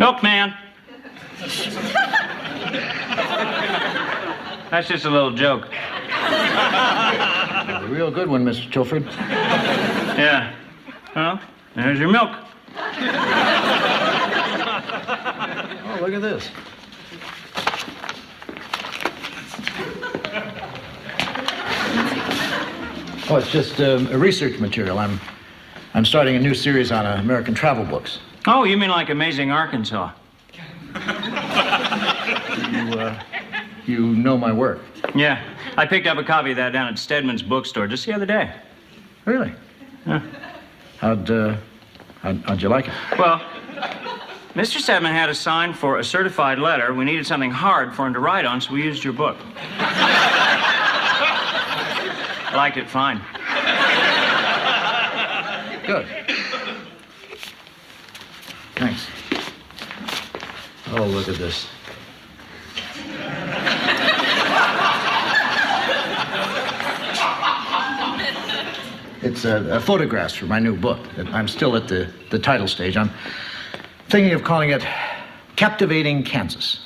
Milkman. That's just a little joke. A real good one, Mr. Tilford. Yeah. Well, there's your milk. Oh, look at this. Oh, it's just a research material. I'm starting a new series on American travel books. Oh, you mean like Amazing Arkansas? You know my work. Yeah. I picked up a copy of that down at Stedman's bookstore just the other day. Really? Yeah. How'd you like it? Well, Mr. Stedman had us sign for a certified letter. We needed something hard for him to write on, so we used your book. I liked it fine. Good. Thanks. Oh, look at this. It's photographs for my new book. I'm still at the title stage. I'm thinking of calling it Captivating Kansas.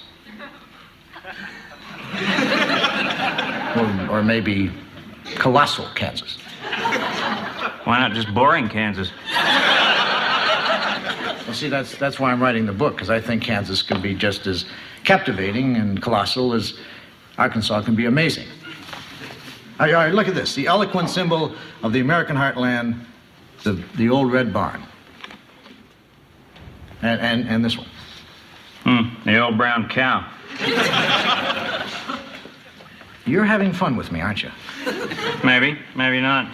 Or maybe Colossal Kansas. Why not just Boring Kansas? Well, see, that's why I'm writing the book, because I think Kansas can be just as captivating and colossal as Arkansas can be amazing. All right, look at this. The eloquent symbol of the American heartland, the old red barn. And this one. The old brown cow. You're having fun with me, aren't you? Maybe, maybe not.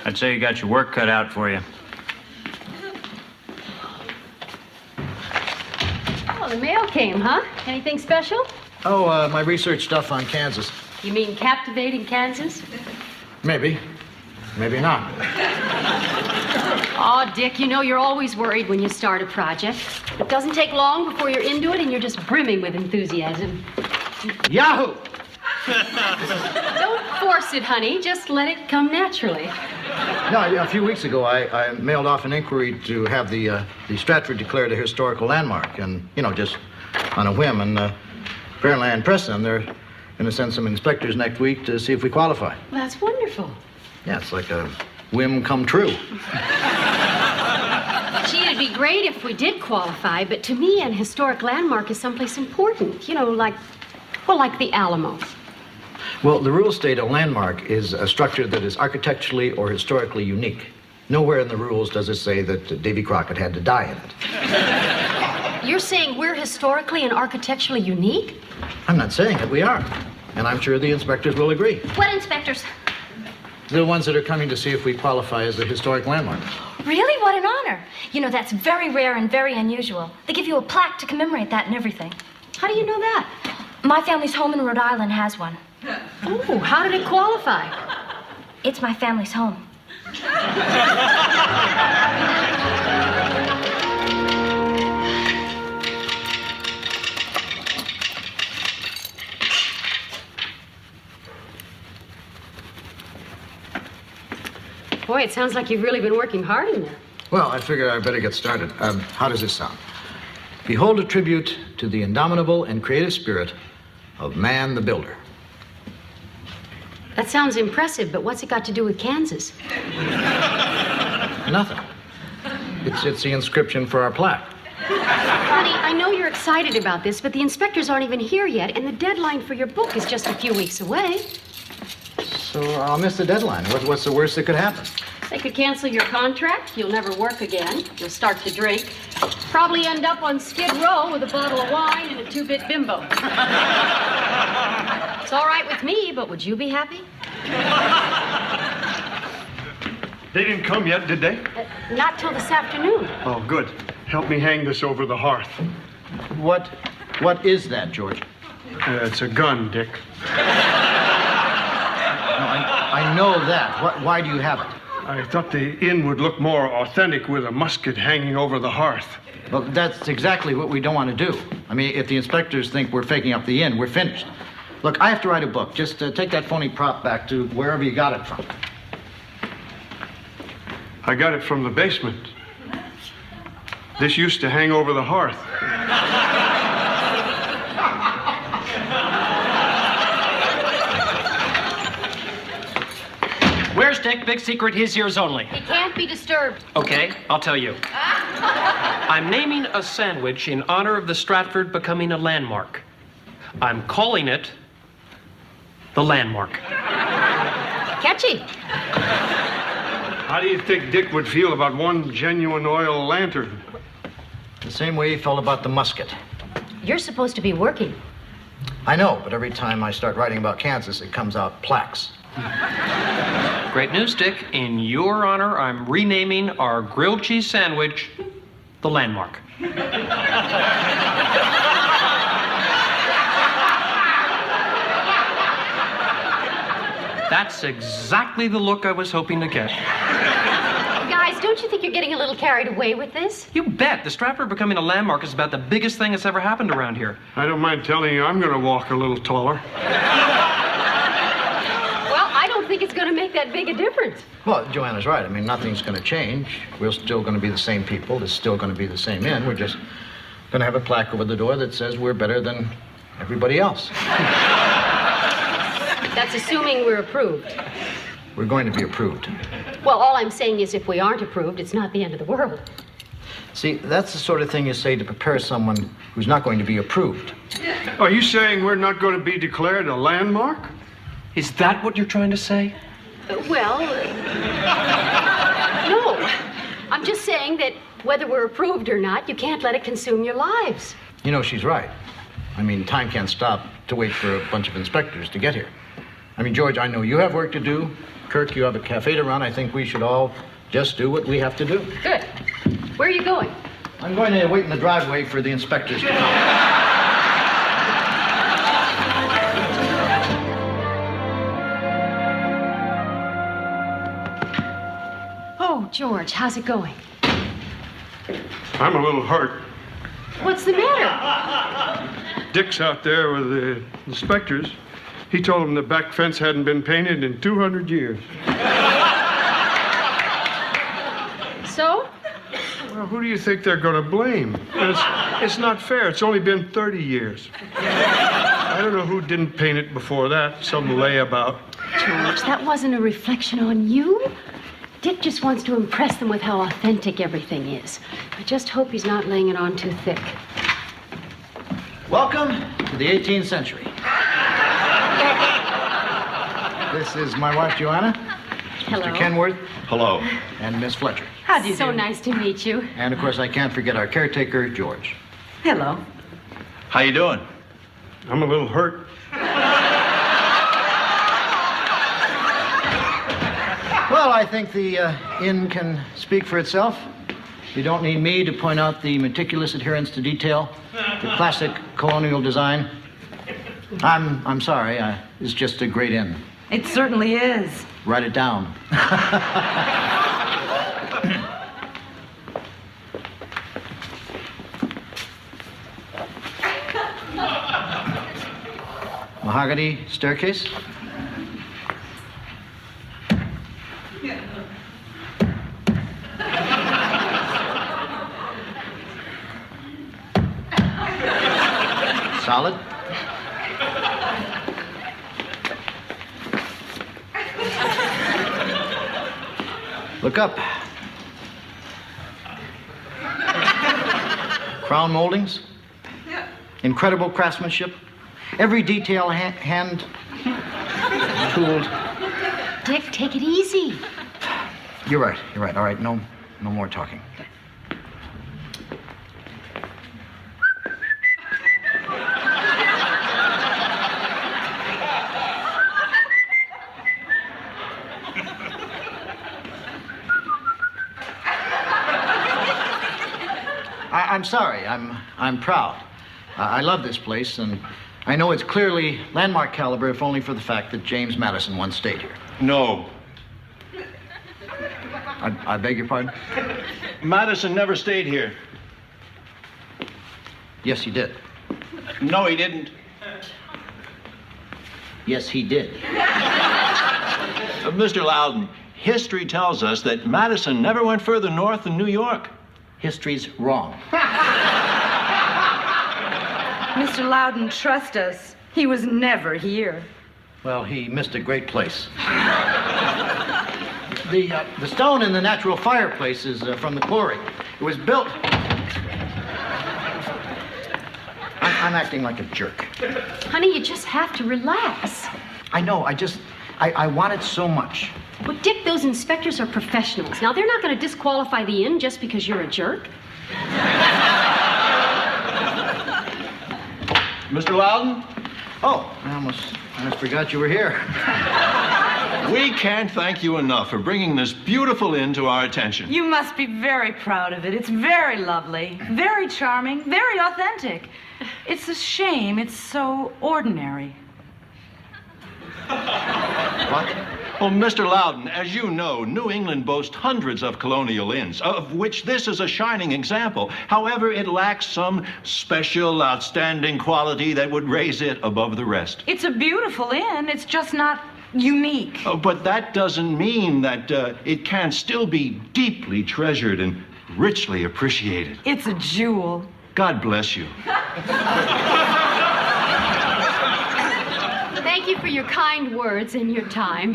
I'd say you got your work cut out for you. Oh, the mail came, huh? Anything special? Oh, my research stuff on Kansas. You mean Captivating Kansas? Maybe. Maybe not. Oh, Dick, you know you're always worried when you start a project. It doesn't take long before you're into it and you're just brimming with enthusiasm. Yahoo! Don't force it, honey. Just let it come naturally. No, a few weeks ago, I mailed off an inquiry to have the Stratford declared a historical landmark, and, just on a whim. And Fairland Press, and they're going to send some inspectors next week to see if we qualify. Well, that's wonderful. Yeah, it's like a whim come true. Gee, it'd be great if we did qualify, but to me, an historic landmark is someplace important. Like the Alamo. Well, the rules state a landmark is a structure that is architecturally or historically unique. Nowhere in the rules does it say that Davy Crockett had to die in it. You're saying we're historically and architecturally unique? I'm not saying it. We are. And I'm sure the inspectors will agree. What inspectors? The ones that are coming to see if we qualify as a historic landmark. Really? What an honor. That's very rare and very unusual. They give you a plaque to commemorate that and everything. How do you know that? My family's home in Rhode Island has one. Oh, how did it qualify? It's my family's home. Boy, it sounds like you've really been working hard in there. Well, I figure I better get started. How does this sound? Behold a tribute to the indomitable and creative spirit of man the builder. That sounds impressive, but what's it got to do with Kansas? Nothing. It's the inscription for our plaque. Honey, I know you're excited about this, but the inspectors aren't even here yet, and the deadline for your book is just a few weeks away. So I'll miss the deadline. What's the worst that could happen? They could cancel your contract. You'll never work again. You'll start to drink. Probably end up on Skid Row with a bottle of wine and a 2-bit bimbo. It's all right with me, but would you be happy? They didn't come yet, did they? Not till this afternoon. Oh, good. Help me hang this over the hearth. What is that, George? It's a gun, Dick. No, I know that. Why do you have it? I thought the inn would look more authentic with a musket hanging over the hearth. Well, that's exactly what we don't want to do. I mean, if the inspectors think we're faking up the inn, we're finished. Look, I have to write a book. Just take that phony prop back to wherever you got it from. I got it from the basement. This used to hang over the hearth. Where's Dick? Big secret, his ears only. He can't be disturbed. Okay, I'll tell you. I'm naming a sandwich in honor of the Stratford becoming a landmark. I'm calling it the Landmark. Catchy. How do you think Dick would feel about one genuine oil lantern? The same way he felt about the musket. You're supposed to be working. I know, but every time I start writing about Kansas, it comes out plaques. Great news, Dick. In your honor, I'm renaming our grilled cheese sandwich the Landmark. That's exactly the look I was hoping to get. Guys, don't you think you're getting a little carried away with this? You bet. The Stratford becoming a landmark is about the biggest thing that's ever happened around here. I don't mind telling you, I'm going to walk a little taller. Well, I don't think it's going to make that big a difference. Well, Joanna's right. I mean, nothing's going to change. We're still going to be the same people. There's still going to be the same inn. We're just going to have a plaque over the door that says we're better than everybody else. That's assuming we're approved. We're going to be approved. Well, all I'm saying is if we aren't approved, it's not the end of the world. See, that's the sort of thing you say to prepare someone who's not going to be approved. Are you saying we're not going to be declared a landmark? Is that what you're trying to say? Well, no. I'm just saying that whether we're approved or not, you can't let it consume your lives. You know, she's right. I mean, time can't stop to wait for a bunch of inspectors to get here. I mean, George, I know you have work to do. Kirk, you have a cafe to run. I think we should all just do what we have to do. Good. Where are you going? I'm going to wait in the driveway for the inspectors to come. Oh, George, how's it going? I'm a little hurt. What's the matter? Dick's out there with the inspectors. He told them the back fence hadn't been painted in 200 years. So? Well, who do you think they're going to blame? It's not fair. It's only been 30 years. I don't know who didn't paint it before that. Some layabout. George, that wasn't a reflection on you. Dick just wants to impress them with how authentic everything is. I just hope he's not laying it on too thick. Welcome to the 18th century. This is my wife, Joanna. Hello. Mr. Kenworth. Hello. And Miss Fletcher. How do you do? So nice to meet you. And, of course, I can't forget our caretaker, George. Hello. How you doing? I'm a little hurt. Well, I think the inn can speak for itself. You don't need me to point out the meticulous adherence to detail, the classic colonial design. I'm sorry. It's just a great inn. It certainly is. Write it down. Mahogany staircase. Solid. Look up. Crown moldings. Incredible craftsmanship. Every detail hand tooled. Dick, take it easy. You're right. All right, no more talking. I'm sorry. I'm proud. I love this place, and I know it's clearly landmark caliber, if only for the fact that James Madison once stayed here. No. I beg your pardon? Madison never stayed here. Yes, he did. No, he didn't. Yes, he did. Mr. Loudon, history tells us that Madison never went further north than New York. History's wrong. Mr. Loudon, trust us. He was never here. Well, he missed a great place. The stone in the natural fireplace is from the quarry. It was built... I'm acting like a jerk. Honey, you just have to relax. I know, I want it so much. Well, Dick, those inspectors are professionals. Now, they're not going to disqualify the inn just because you're a jerk. Mr. Loudon, Oh, I almost forgot you were here. we can't thank you enough for bringing this beautiful inn to our attention. You must be very proud of it. It's very lovely, very charming, very authentic. It's a shame it's so ordinary. What? Well, Mr. Loudon, as you know, New England boasts hundreds of colonial inns, of which this is a shining example. However, it lacks some special, outstanding quality that would raise it above the rest. It's a beautiful inn. It's just not unique. But that doesn't mean that it can't still be deeply treasured and richly appreciated. It's a jewel. God bless you. Thank you for your kind words and your time.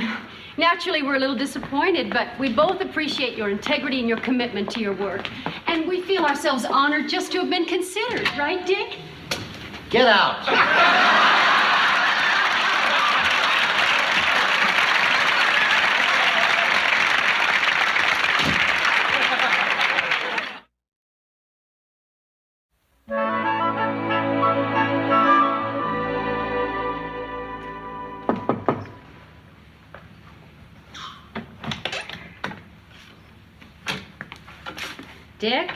Naturally, we're a little disappointed, but we both appreciate your integrity and your commitment to your work. And we feel ourselves honored just to have been considered, right, Dick? Get out. Dick?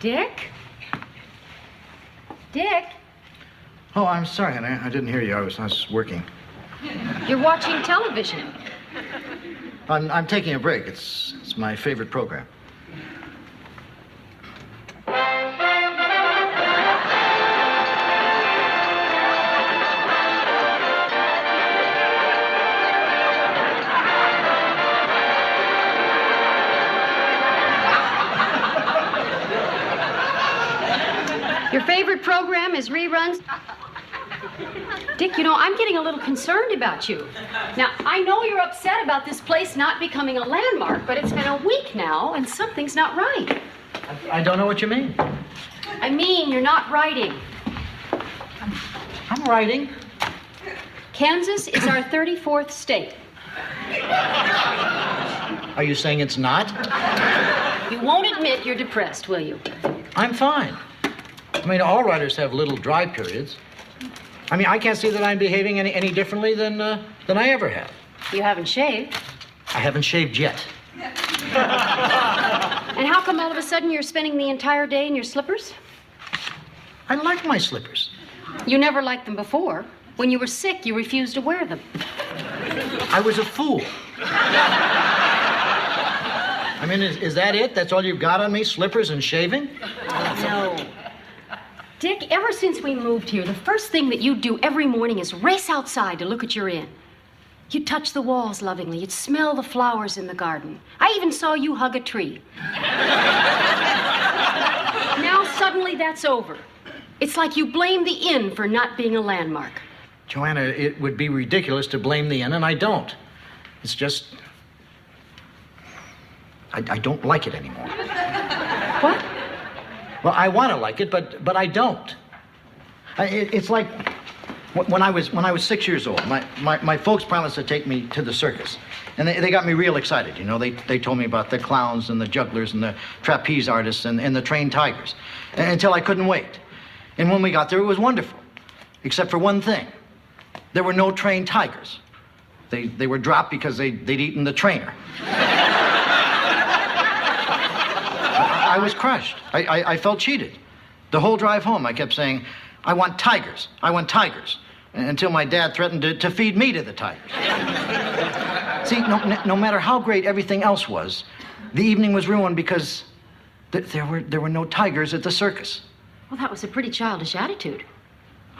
Dick? Dick? Oh, I'm sorry, honey. I didn't hear you. I was working. You're watching television. I'm taking a break. It's my favorite program. Your favorite program is reruns? Dick, you know, I'm getting a little concerned about you. Now, I know you're upset about this place not becoming a landmark, but it's been a week now, and something's not right. I don't know what you mean. I mean, you're not writing. I'm writing. Kansas is our 34th state. Are you saying it's not? You won't admit you're depressed, will you? I'm fine. I mean, all writers have little dry periods. I mean, I can't see that I'm behaving any differently than I ever have. You haven't shaved. I haven't shaved yet. And how come all of a sudden you're spending the entire day in your slippers? I like my slippers. You never liked them before. When you were sick, you refused to wear them. I was a fool. I mean, is that it? That's all you've got on me? Slippers and shaving? No. Dick, ever since we moved here, the first thing that you do every morning is race outside to look at your inn. You'd touch the walls lovingly. You'd smell the flowers in the garden. I even saw you hug a tree. Now suddenly that's over. It's like you blame the inn for not being a landmark. Joanna, it would be ridiculous to blame the inn, and I don't. It's just... I don't like it anymore. What? Well, I want to like it, but I don't. It's like when I was 6 years old. My folks promised to take me to the circus, and they got me real excited. You know, they told me about the clowns and the jugglers and the trapeze artists and the trained tigers, until I couldn't wait. And when we got there, it was wonderful, except for one thing: there were no trained tigers. They were dropped because they'd eaten the trainer. I was crushed. I felt cheated. The whole drive home, I kept saying, I want tigers. I want tigers. Until my dad threatened to feed me to the tigers. See, no matter how great everything else was, the evening was ruined because there were no tigers at the circus. Well, that was a pretty childish attitude.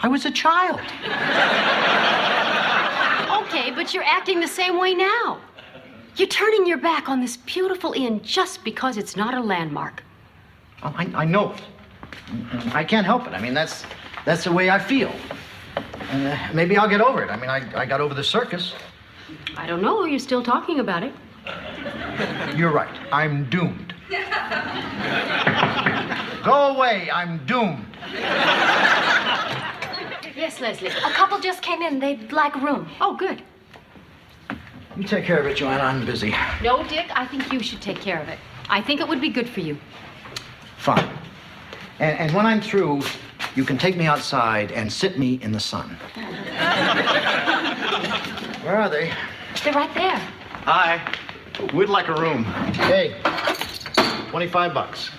I was a child. Okay, but you're acting the same way now. You're turning your back on this beautiful inn just because it's not a landmark. Oh, I know it. I can't help it. I mean, that's the way I feel. And maybe I'll get over it. I mean, I got over the circus. I don't know. You're still talking about it. You're right. I'm doomed. Go away. I'm doomed. Yes, Leslie. A couple just came in. They'd like a room. Oh, good. You take care of it, Joanna. I'm busy. No, Dick, I think you should take care of it. I think it would be good for you. Fine. And when I'm through, you can take me outside and sit me in the sun. Where are they? They're right there. Hi. We'd like a room. Hey, $25.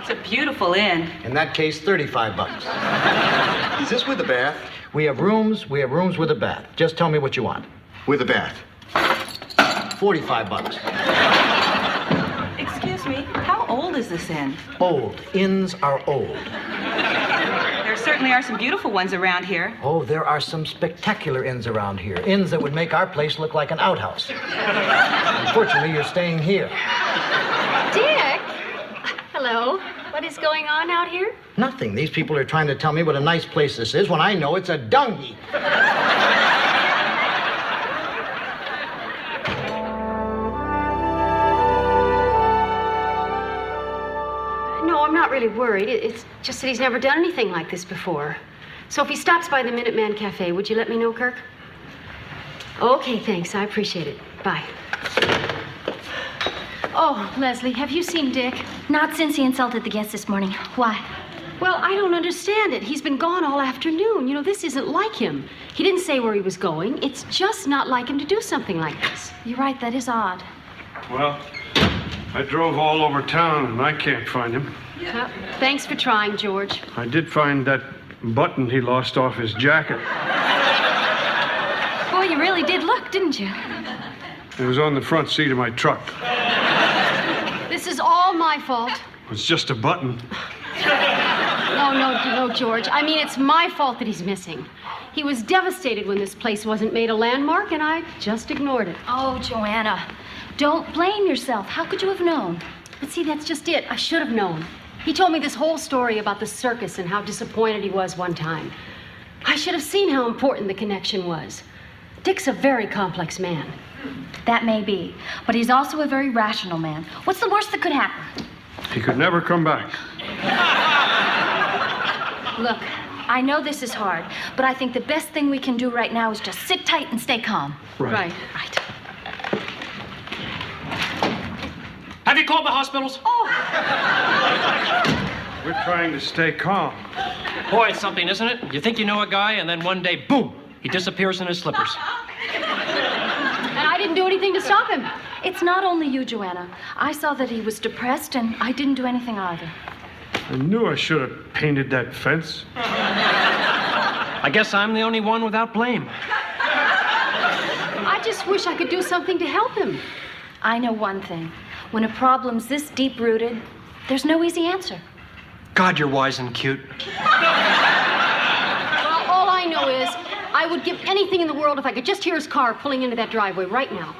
It's a beautiful inn. In that case, $35. Is this with a bath? We have rooms with a bath. Just tell me what you want. With a bath. $45. Excuse me, how old is this inn? Old. Inns are old. There certainly are some beautiful ones around here. Oh, there are some spectacular inns around here. Inns that would make our place look like an outhouse. Unfortunately, you're staying here. Dick! Hello. What is going on out here? Nothing. These people are trying to tell me what a nice place this is when I know it's a dung heap. No, I'm not really worried. It's just that he's never done anything like this before. So if he stops by the Minuteman Cafe, would you let me know, Kirk? Okay, thanks. I appreciate it. Bye. Oh, Leslie, have you seen Dick? Not since he insulted the guests this morning. Why? Well, I don't understand it. He's been gone all afternoon. You know, this isn't like him. He didn't say where he was going. It's just not like him to do something like this. You're right, that is odd. Well, I drove all over town and I can't find him. Thanks for trying, George. I did find that button he lost off his jacket. Boy, you really did look, didn't you? It was on the front seat of my truck. This is all my fault. It's just a button. No, George. I mean, it's my fault that he's missing. He was devastated when this place wasn't made a landmark, and I just ignored it. Oh, Joanna, don't blame yourself. How could you have known? But see, that's just it. I should have known. He told me this whole story about the circus and how disappointed he was one time. I should have seen how important the connection was. Dick's a very complex man. That may be, but he's also a very rational man. What's the worst that could happen? He could never come back. Look, I know this is hard, but I think the best thing we can do right now is just sit tight and stay calm. Right. Right. Have you called the hospitals? We're trying to stay calm. Boy, it's something, isn't it? You think you know a guy, and then one day, boom, he disappears in his slippers. And I didn't do anything to stop him. It's not only you, Joanna. I saw that he was depressed, and I didn't do anything either. I knew I should have painted that fence. I guess I'm the only one without blame. I just wish I could do something to help him. I know one thing. When a problem's this deep-rooted, there's no easy answer. God, you're wise and cute. Well, all I know is I would give anything in the world if I could just hear his car pulling into that driveway right now.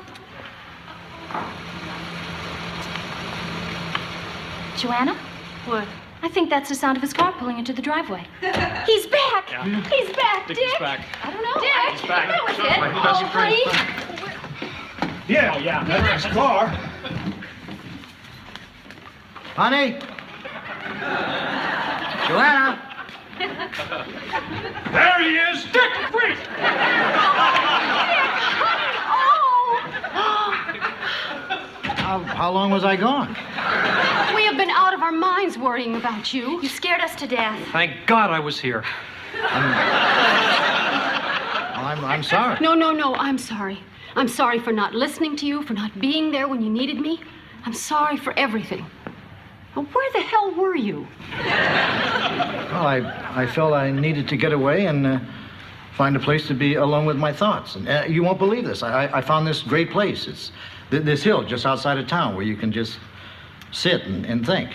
Joanna? What? I think that's the sound of his car pulling into the driveway. He's back! Yeah. He's back, Dick Dick! is back. I don't know. Dick! He's back. That was it. Oh, honey. Yeah, that's his car. Honey? Joanna? There he is. Dick, freeze! How long was I gone? We have been out of our minds worrying about you. You scared us to death. Thank God I was here. I'm sorry. No, I'm sorry. I'm sorry for not listening to you, for not being there when you needed me. I'm sorry for everything. Well, where the hell were you? Well, I felt I needed to get away and find a place to be alone with my thoughts. And you won't believe this. I found this great place. It's this hill just outside of town where you can just sit and think.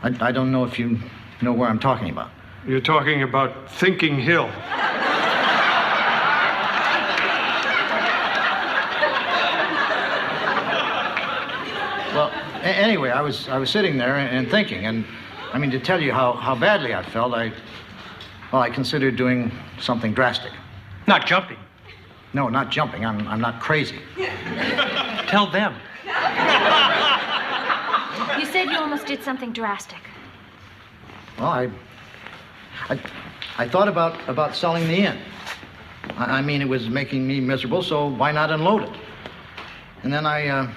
I don't know if you know where I'm talking about. You're talking about Thinking Hill. Anyway, I was sitting there and thinking, and I mean, to tell you how badly I felt, I considered doing something drastic. Not jumping. No, not jumping. I'm not crazy. Tell them. You said you almost did something drastic. Well, I thought about selling the inn. I mean, it was making me miserable, so why not unload it? And then I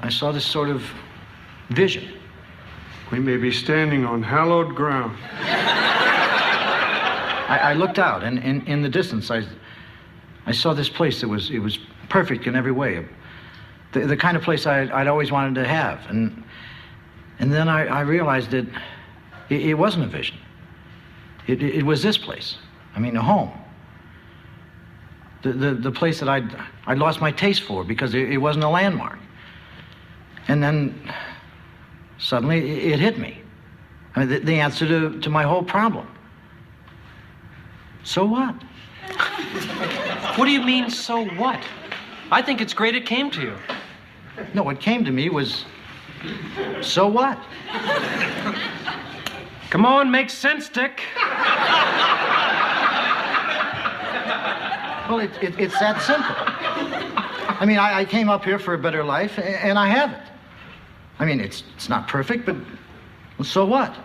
saw this sort of vision. We may be standing on hallowed ground. I looked out, and in the distance, I saw this place that was perfect in every way. The kind of place I'd always wanted to have. And then I realized that it wasn't a vision. It was this place. I mean, a home. The place that I'd lost my taste for because it wasn't a landmark. And then suddenly it hit me. I mean, the answer to my whole problem. So what? What do you mean, so what? I think it's great it came to you. No, what came to me was, so what? Come on, make sense, Dick. Well, it's that simple. I mean, I came up here for a better life, and I have it. I mean, it's not perfect, but so what?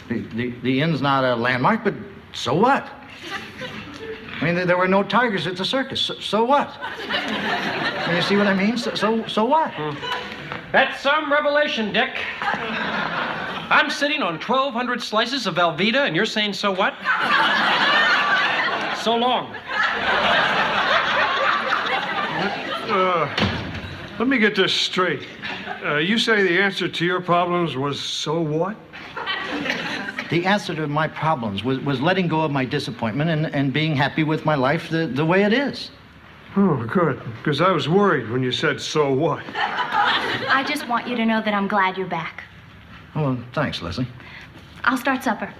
The inn's not a landmark, but so what? I mean, there were no tigers at the circus, so what? And you see what I mean? So what? That's some revelation, Dick. I'm sitting on 1,200 slices of Velveeta, and you're saying, so what? So long. Let me get this straight. You say the answer to your problems was so what? The answer to my problems was letting go of my disappointment and being happy with my life the way it is. Oh, good. Because I was worried when you said, so what? I just want you to know that I'm glad you're back. Oh, well, thanks, Leslie. I'll start supper.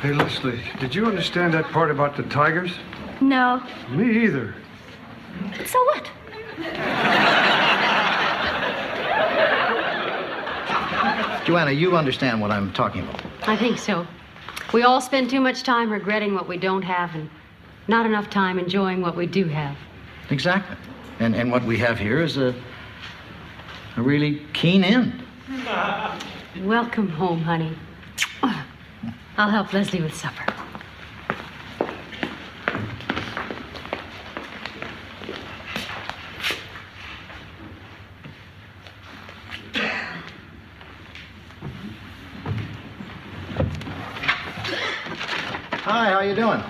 Hey, Leslie, did you understand that part about the tigers? No. Me either. So what? Joanna, you understand what I'm talking about. I think so. We all spend too much time regretting what we don't have and not enough time enjoying what we do have. Exactly. And what we have here is a really keen inn. Welcome home, honey. I'll help Leslie with supper. Hi, how you doing?